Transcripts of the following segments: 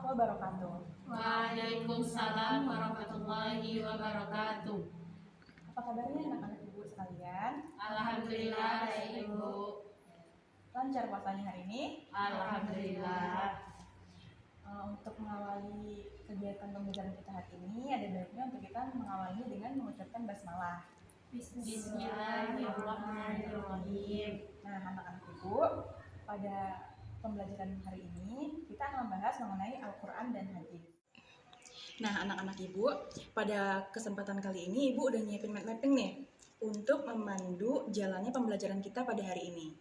wabarakatuh. Waalaikumsalam warahmatullahi wabarakatuh. Apa kabarnya anak-anak ibu sekalian? Alhamdulillah baik Ibu. Lancar puasanya hari ini? Alhamdulillah. Untuk mengawali kegiatan pembelajaran kita hari ini, ada baiknya untuk kita mengawali dengan mengucapkan basmalah. Bismillahirrahmanirrahim. Nah, anak-anak ibu, pada pembelajaran hari ini kita akan membahas mengenai Al-Quran dan hadis. Nah, anak-anak ibu, pada kesempatan kali ini ibu udah nyiapin mapping nih untuk memandu jalannya pembelajaran kita pada hari ini.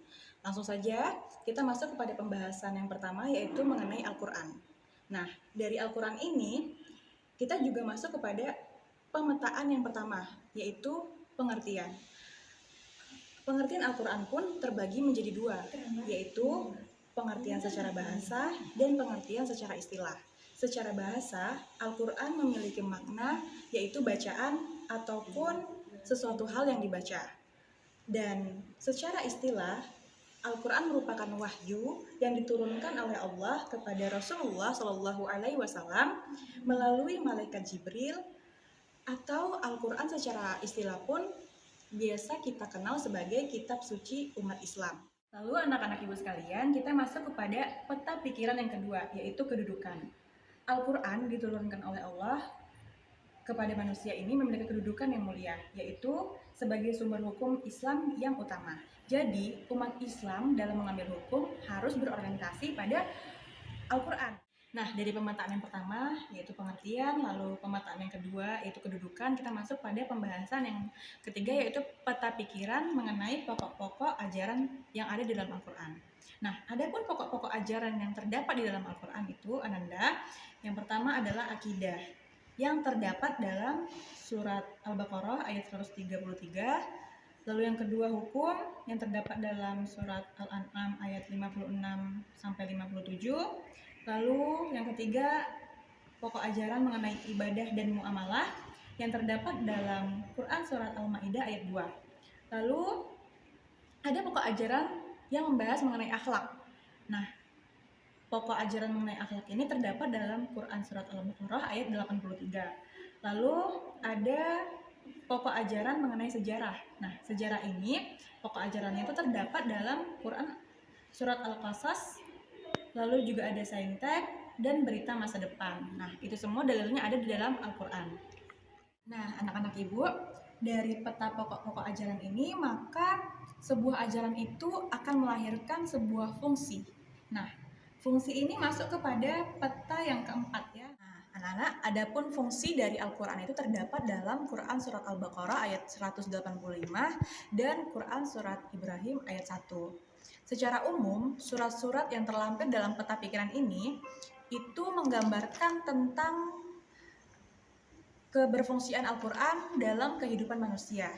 Langsung saja kita masuk kepada pembahasan yang pertama, yaitu mengenai Al-Quran. Nah, dari Al-Quran ini kita juga masuk kepada pemetaan yang pertama, yaitu pengertian. Pengertian Al-Quran pun terbagi menjadi dua, yaitu pengertian secara bahasa dan pengertian secara istilah. Secara bahasa, Al-Quran memiliki makna yaitu bacaan ataupun sesuatu hal yang dibaca. Dan secara istilah, Al-Quran merupakan wahyu yang diturunkan oleh Allah kepada Rasulullah SAW melalui malaikat Jibril, atau Al-Quran secara istilah pun biasa kita kenal sebagai kitab suci umat Islam. Lalu anak-anak ibu sekalian, kita masuk kepada peta pikiran yang kedua, yaitu kedudukan. Al-Quran diturunkan oleh Allah kepada manusia ini memiliki kedudukan yang mulia, yaitu sebagai sumber hukum Islam yang utama. Jadi, umat Islam dalam mengambil hukum harus berorientasi pada Al-Quran. Nah, dari pemetaan yang pertama, yaitu pengertian, lalu pemetaan yang kedua, yaitu kedudukan, kita masuk pada pembahasan yang ketiga, yaitu peta pikiran mengenai pokok-pokok ajaran yang ada di dalam Al-Quran. Nah, adapun pokok-pokok ajaran yang terdapat di dalam Al-Quran itu, Ananda, yang pertama adalah akidah, yang terdapat dalam surat Al-Baqarah ayat 133, lalu yang kedua hukum, yang terdapat dalam surat Al-An'am ayat 56-57, lalu yang ketiga pokok ajaran mengenai ibadah dan muamalah yang terdapat dalam Quran surat Al-Maidah ayat 2. Lalu ada pokok ajaran yang membahas mengenai akhlak. Nah, pokok ajaran mengenai akhlak ini terdapat dalam Quran surat Al-Baqarah ayat 83. Lalu ada pokok ajaran mengenai sejarah. Nah, sejarah ini pokok ajarannya itu terdapat dalam Quran surat Al-Qasas, lalu juga ada saintek dan berita masa depan. Nah, itu semua dalilnya ada di dalam Al-Quran. Nah, anak-anak ibu, dari peta pokok-pokok ajaran ini, maka sebuah ajaran itu akan melahirkan sebuah fungsi. Nah, fungsi ini masuk kepada peta yang keempat ya. Nah, anak-anak, adapun fungsi dari Al-Quran itu terdapat dalam Quran surat Al-Baqarah ayat 185 dan Quran surat Ibrahim ayat 1. Secara umum, surat-surat yang terlampir dalam peta pikiran ini itu menggambarkan tentang keberfungsian Al-Quran dalam kehidupan manusia.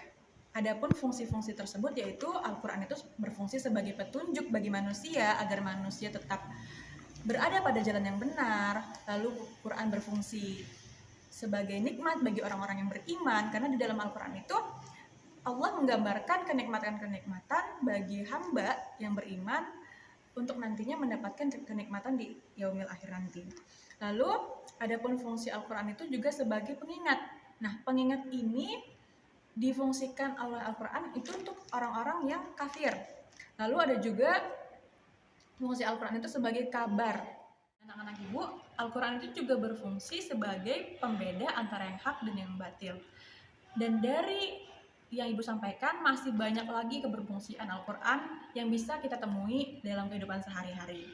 Adapun fungsi-fungsi tersebut yaitu Al-Quran itu berfungsi sebagai petunjuk bagi manusia agar manusia tetap berada pada jalan yang benar. Lalu Quran berfungsi sebagai nikmat bagi orang-orang yang beriman, karena di dalam Al-Quran itu Allah menggambarkan kenikmatan-kenikmatan bagi hamba yang beriman untuk nantinya mendapatkan kenikmatan di yaumil akhir nanti. Lalu adapun fungsi Al-Quran itu juga sebagai pengingat. Nah, pengingat ini difungsikan oleh Al-Quran itu untuk orang-orang yang kafir. Lalu ada juga fungsi Al-Quran itu sebagai kabar. Anak-anak ibu, Al-Quran itu juga berfungsi sebagai pembeda antara yang hak dan yang batil. Dan dari yang ibu sampaikan, masih banyak lagi keberfungsian Al-Quran yang bisa kita temui dalam kehidupan sehari-hari.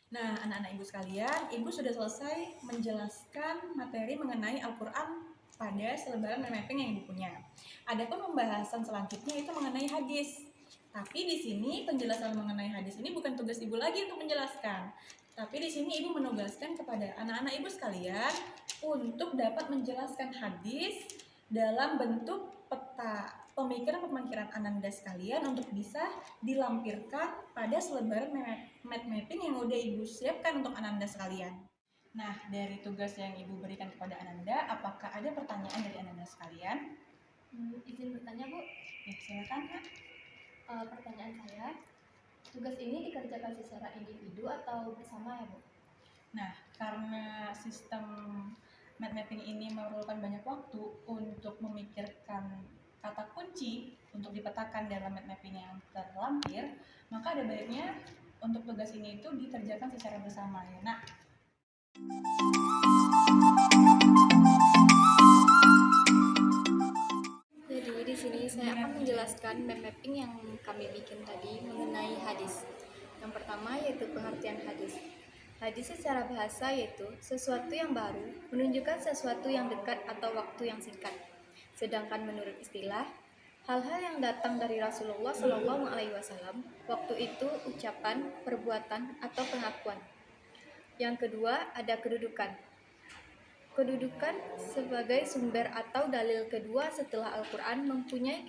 Nah, anak-anak ibu sekalian, ibu sudah selesai menjelaskan materi mengenai Al-Quran pada selebaran mapping yang ibu punya. Adapun pembahasan selanjutnya itu mengenai hadis. Tapi di sini penjelasan mengenai hadis ini bukan tugas ibu lagi untuk menjelaskan. Tapi di sini ibu menugaskan kepada anak-anak ibu sekalian untuk dapat menjelaskan hadis dalam bentuk peta pemikiran Ananda sekalian untuk bisa dilampirkan pada selebaran mapping yang udah ibu siapkan untuk Ananda sekalian. Nah, dari tugas yang ibu berikan kepada Ananda, apakah ada pertanyaan dari Ananda sekalian? Izin bertanya, Bu. Ya, silakan, Kak. Pertanyaan saya, tugas ini dikerjakan secara individu atau bersama ya, Bu? Nah, karena karena sistem mind mapping ini memerlukan banyak waktu untuk memikirkan kata kunci untuk dipetakan dalam mind mapping yang terlampir, maka ada baiknya untuk tugas ini itu dikerjakan secara bersama ya nak. Jadi di sini saya akan menjelaskan mind mapping yang kami bikin tadi mengenai hadis. Yang pertama yaitu pengertian hadis. Hadis secara bahasa yaitu sesuatu yang baru, menunjukkan sesuatu yang dekat atau waktu yang singkat. Sedangkan menurut istilah, hal-hal yang datang dari Rasulullah SAW, waktu itu ucapan, perbuatan, atau pengakuan. Yang kedua ada kedudukan. Kedudukan sebagai sumber atau dalil kedua setelah Al-Quran mempunyai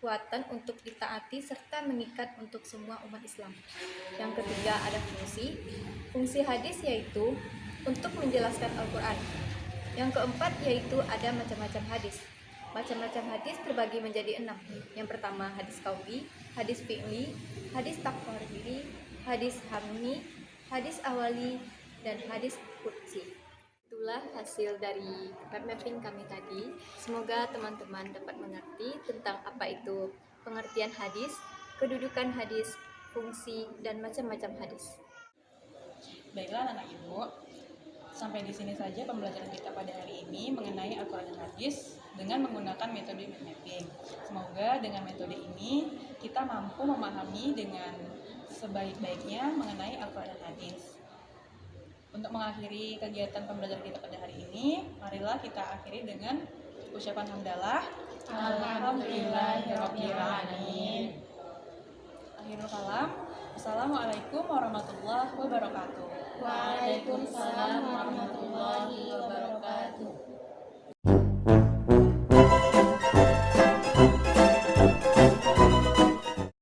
kekuatan untuk ditaati serta mengikat untuk semua umat Islam. Yang ketiga ada fungsi. Fungsi hadis yaitu untuk menjelaskan Al-Quran. Yang keempat yaitu ada macam-macam hadis. Macam-macam hadis terbagi menjadi 6. Yang pertama hadis qauli, hadis fi'li, hadis taqriri, hadis hamni, hadis awali, dan hadis qudsi. Itulah hasil dari mind mapping kami tadi. Semoga teman-teman dapat mengerti tentang apa itu pengertian hadis, kedudukan hadis, fungsi, dan macam-macam hadis. Baiklah anak ibu, sampai di sini saja pembelajaran kita pada hari ini mengenai Al-Quran dan hadis dengan menggunakan metode mind mapping. Semoga dengan metode ini kita mampu memahami dengan sebaik-baiknya mengenai Al-Quran dan hadis. Untuk mengakhiri kegiatan pembelajaran kita pada hari ini, marilah kita akhiri dengan ucapan hamdalah. Alhamdulillahirabbil alamin. Akhirul kalam. Assalamualaikum warahmatullahi wabarakatuh. Waalaikumsalam warahmatullahi wabarakatuh.